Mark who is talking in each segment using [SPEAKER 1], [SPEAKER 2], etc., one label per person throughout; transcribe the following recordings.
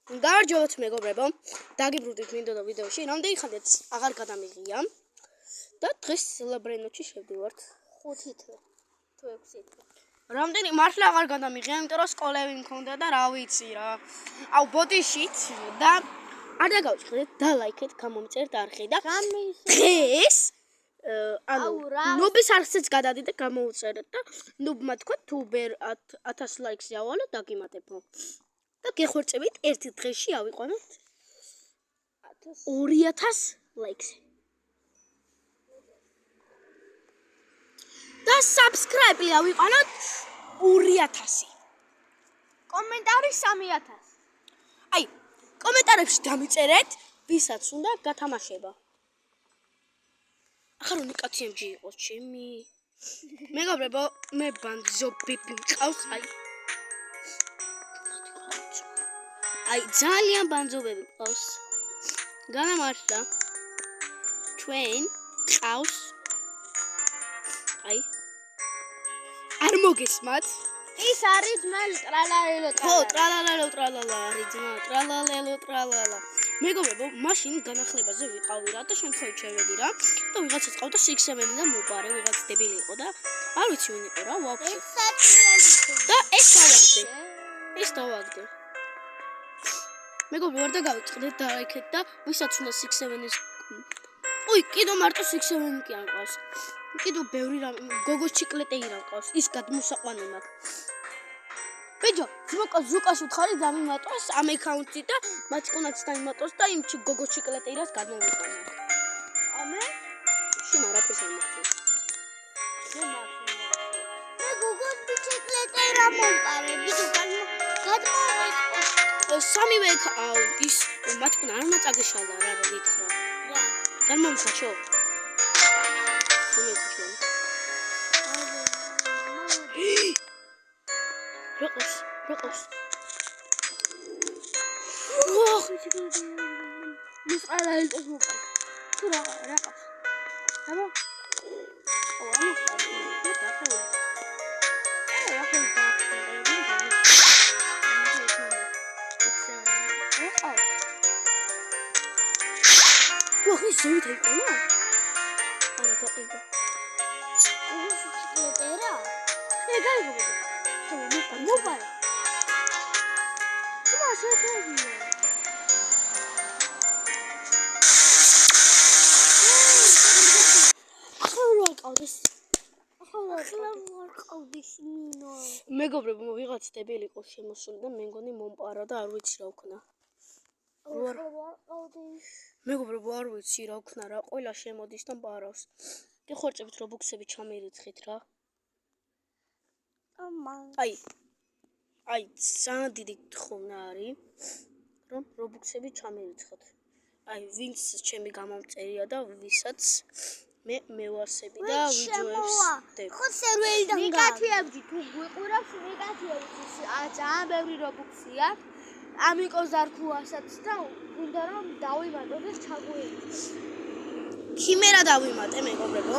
[SPEAKER 1] გაარჯობოთ მეგობრებო, დაგიბრუნდით მინდოდა ვიდეოში, რამდენი ხანია აღარ გადამიღია და დღეს ლაბრენოში შევდივართ
[SPEAKER 2] 5 თვე თუ 6 თვე.
[SPEAKER 1] რამდენი მართლა აღარ გადამიღია, იმიტომ რომ სკოლები მქონდა და რა ვიცი რა. აუ ბოდიშით და არ დაგავიწყდეთ და ლაიქეთ, გამომწერთ არხი და დღეს ნუბის არხზეც გადადით და გამოუწერეთ და ნუბმა თქვა თუ ვერ 1000 ლაიქს ავალო დაგიმატებო. და გეხვერწებით ერთ დღეში ავიყვანოთ 2000 ლაიქს. და subscribe-ი ავიყვანოთ 2000.
[SPEAKER 2] კომენტარი 3000.
[SPEAKER 1] აი, კომენტარებში დამიწერეთ, ვისაც უნდა გათამაშება. ახლა რომ კაცი MG იყოს ჩემი. მეგობრებო, მე ბანძობები მყავს, აი ძალიან ბანძობები მყავს. განამართლა. ჩვენ ყავს. აი. არ მოგესმათ?
[SPEAKER 2] ის არის ძმა ტრალალელო.
[SPEAKER 1] ხო, ტრალალელო ტრალალა არის ძმა, ტრალალელო ტრალალა. მეგობრებო, მაშინ განახლებაზე ვიყავი რა და შემთხვევით შევედი რა და ვიღაცაც ყავდა 6-7 და მოპარე, ვიღაც დებილი იყო და არ ვიცი ვინ იყო რა, ვაფშე. და ეს დავაგდე. ეს დავაგდე. მეგობრებო, არ დაგავიწყდეთ და აიქეთ და ვისაც უნდა 6-7-ის ой, კიდო მარტო 6-7 კი არ ყავს. კიდო ბევრი რამ გოგოს ჩიკლეტეი რა ყავს. ის გადმოსაყვანო მაქვს. ბიჭო, ზუკას უთხარი დამიმატოს ამ აკაუნტით და მაჩკონაც დაიმატოს და იმ გოგოს ჩიკლეტეირას გადმოვიყვანო.
[SPEAKER 2] ამე?
[SPEAKER 1] შენ არაფერს არ მოხდეს.
[SPEAKER 2] მე გოგოს ჩიკლეტეირა მომყარე, ბიჭო, გადმოვიყვანო.
[SPEAKER 1] სამივე ის მაჩკონა არ უნდა წაგეშალა რა რო გითხრა.
[SPEAKER 2] რა.
[SPEAKER 1] განმომხაჩო. Rokos. Wah, mis ala itu semua. Kurang rakas. Apa? Oh, anu kan. Kita tahu. Ya, kan tak. Wah, ini sulit itu lah. Ada tak itu?
[SPEAKER 2] Oh, sikletera.
[SPEAKER 1] Legal begitu.
[SPEAKER 2] Mobile. Cuma saya
[SPEAKER 1] მეგობრებო, ვიღაც დებილი იყო შემოსული და მე მგონი მომპარა და არ ვიცი რა ვქნა. მეგობრებო, არ ვიცი რა ვქნა რა, ყველა შემოდის და პარავს. გეხორჭებით რობუქსები ჩამერიცხით რა. აი, ძალიან დიდი თხოვნა არის, რომ რობუქსები ჩამერიცხოთ. აი, ვინც ჩემი გამომწერია და ვისაც მე მევასები და ვიდეოებს ვდებ.
[SPEAKER 2] ხო სერვერიდან მიკათიებდი თუ გვიყურავს მიკათიებდი. ძალიან ბევრი რობუქსია. ამიკოს არქუასაც და უნდა რომ დავიმატოთ და ჩაგვიერთო.
[SPEAKER 1] ქიმერა დავიმატე მეგობრებო,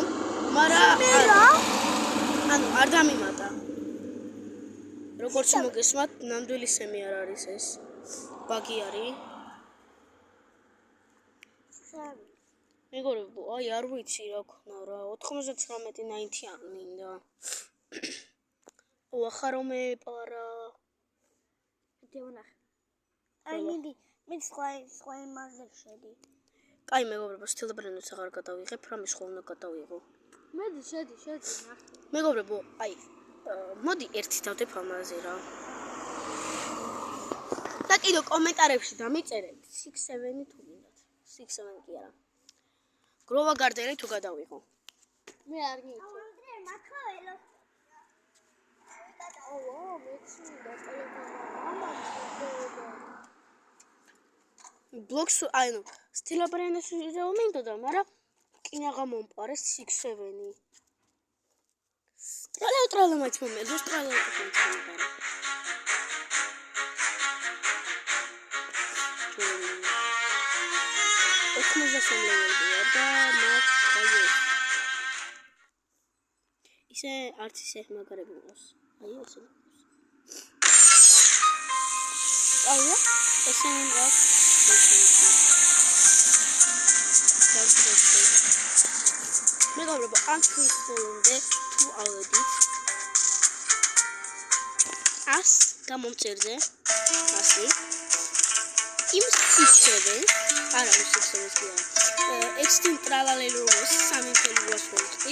[SPEAKER 1] მაგრამ ანუ არ დამიმატა. როგორც მოგესმათ, ნამდვილი სემი არ არის ეს. ბაგი არის. მეგობრებო, აი არ ვიცი რა ქნა რა, 99 არ მინდა. ახლა რომ ეპარა.
[SPEAKER 2] დევნახე. აი მინდი, მე სხვა იმაზე შედი.
[SPEAKER 1] კაი მეგობრებო, სტილბრენოს აღარ გადავიღებ, რამის ხო უნდა გადავიღო.
[SPEAKER 2] მედი, შედი, ნახე.
[SPEAKER 1] მეგობრებო, აი მოდი ერთი დავდებ ამაზე რა. და კიდო კომენტარებში დამიწერეთ 6-7 თუ გინდათ. 6-7 კი არა. გროვა გარდელი თუ გადავიღო.
[SPEAKER 2] მე არ გინდა. მათხოველო. აუ, მეცინდა ტელეფონი.
[SPEAKER 1] ბლოგს აინო, სტილაბრენოს ვიდეო მინდოდა, მაგრამ კინაღა მომპარე 6-7. ტრალეუტრალო მაიც მომელოს, ტრალეუტრალო მომპარე. და მაგ დაიეს. ისე არც ისე მაგარები მყავს. აი ესე. აია ესენი რა მეგობრებო, ამ თვის ბოლომდე თუ ავედით 100 გამომწერზე 100 იმ 6-7 არა 6-7 კი არა extreme ტრალალელოს 3.8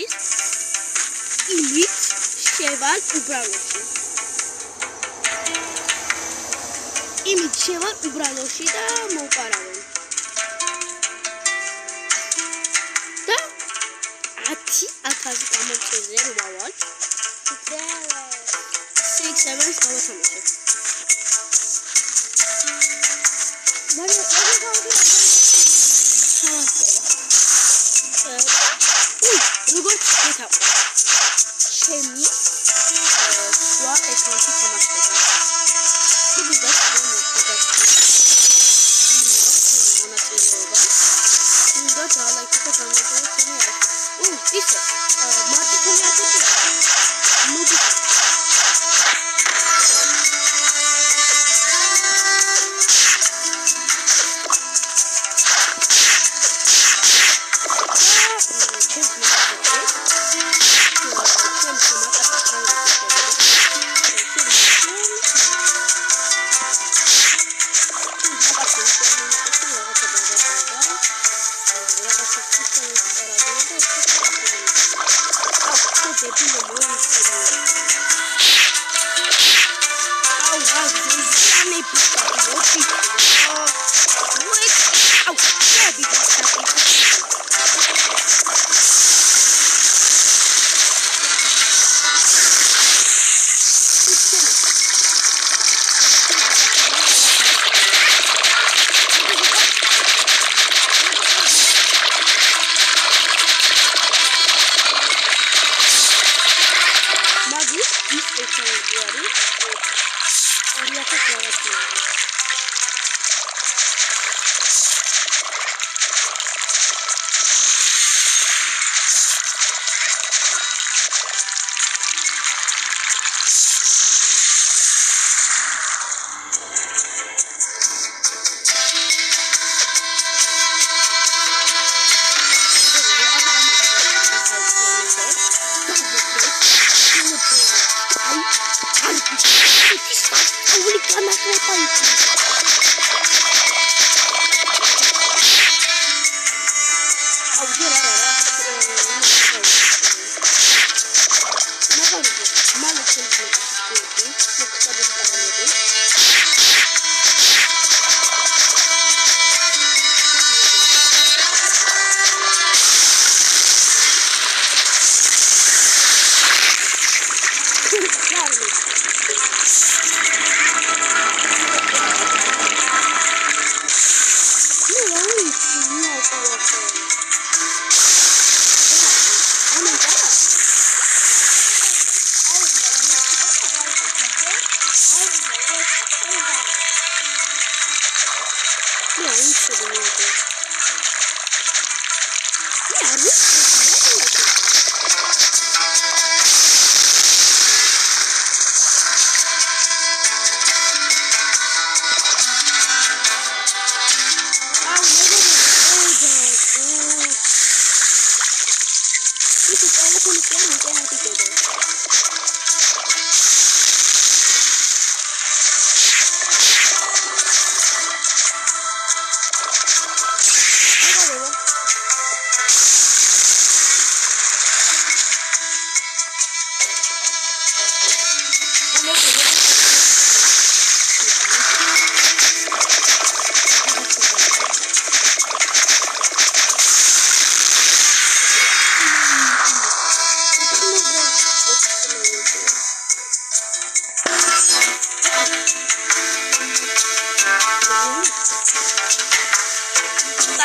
[SPEAKER 1] იმით შევალ უბრალოში და მოვყარავენ და 10,000 გამომწერზე რომ ავალ 6-7-ს გავათამაშოთ როგორც გეთაყვი ჩემი სხვა ეკაუნტი თამაშდება და ისე მარტო თემი აკეთებდა მოდიხარ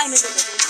[SPEAKER 1] time is it?